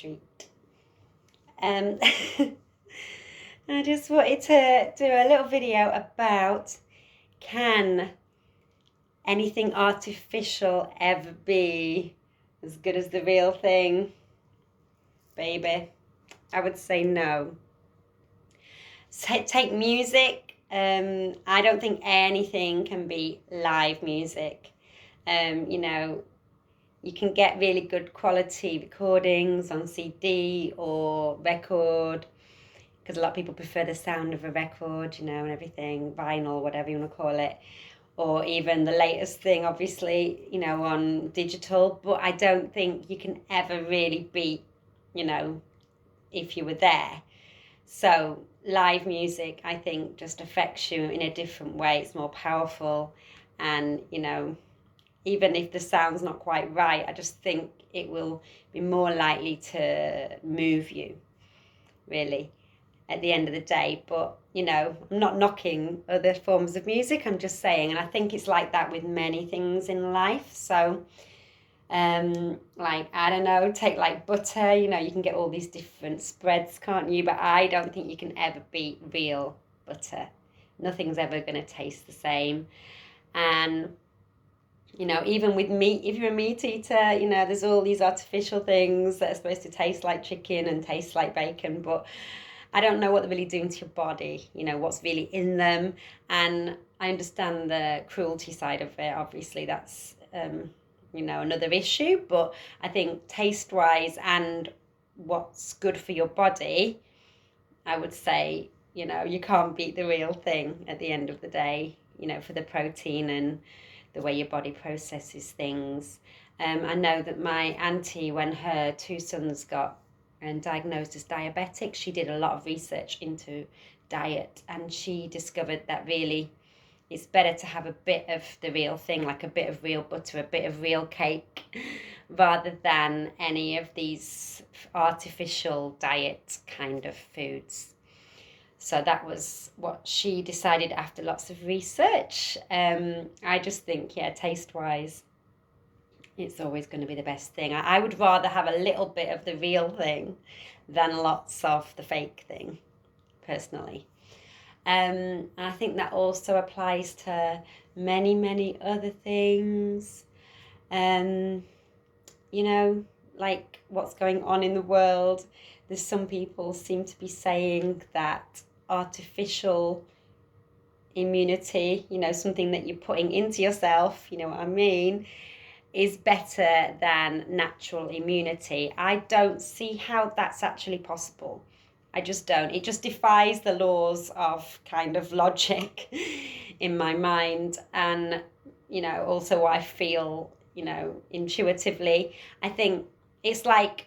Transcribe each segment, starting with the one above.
street. I just wanted to do a little video about, can anything artificial ever be as good as the real thing? Baby, I would say no. So take music. I don't think anything can beat live music. You can get really good quality recordings on CD or record, because a lot of people prefer the sound of a record, and everything, vinyl, whatever you want to call it, or even the latest thing, obviously, on digital. But I don't think you can ever really beat, if you were there. So live music, I think, just affects you in a different way. It's more powerful, and even if the sound's not quite right, I just think it will be more likely to move you, really, at the end of the day. But I'm not knocking other forms of music, I'm just saying, and I think it's like that with many things in life. So like, I don't know, take like butter, you can get all these different spreads, can't you? But I don't think you can ever beat real butter. Nothing's ever going to taste the same. And even with meat, if you're a meat eater, there's all these artificial things that are supposed to taste like chicken and taste like bacon, but I don't know what they're really doing to your body, what's really in them. And I understand the cruelty side of it. Obviously, that's, another issue. But I think taste-wise and what's good for your body, I would say, you can't beat the real thing at the end of the day, for the protein and the way your body processes things. I know that my auntie, when her two sons got diagnosed as diabetic, she did a lot of research into diet, and she discovered that really it's better to have a bit of the real thing, like a bit of real butter, a bit of real cake, rather than any of these artificial diet kind of foods. So that was what she decided after lots of research. I just think, taste-wise, it's always going to be the best thing. I would rather have a little bit of the real thing than lots of the fake thing, personally. And I think that also applies to many, many other things. Like what's going on in the world. There's some people seem to be saying that artificial immunity, something that you're putting into yourself, you know what I mean, is better than natural immunity. I don't see how that's actually possible. I just don't. It just defies the laws of kind of logic in my mind. And, also what I feel, intuitively. I think it's like,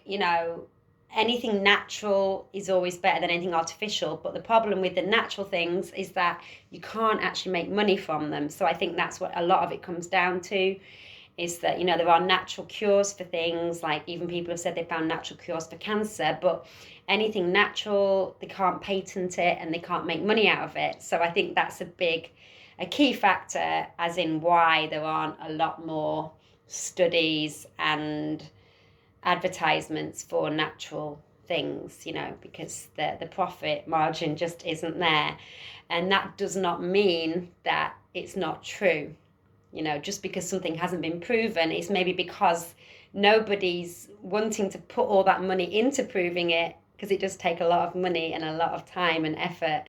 anything natural is always better than anything artificial. But the problem with the natural things is that you can't actually make money from them. So I think that's what a lot of it comes down to, is that, there are natural cures for things. Like, even people have said they found natural cures for cancer, but anything natural, they can't patent it and they can't make money out of it. So I think that's a key factor, as in why there aren't a lot more studies and advertisements for natural things, because the profit margin just isn't there. And that does not mean that it's not true. Just because something hasn't been proven, it's maybe because nobody's wanting to put all that money into proving it, because it does take a lot of money and a lot of time and effort.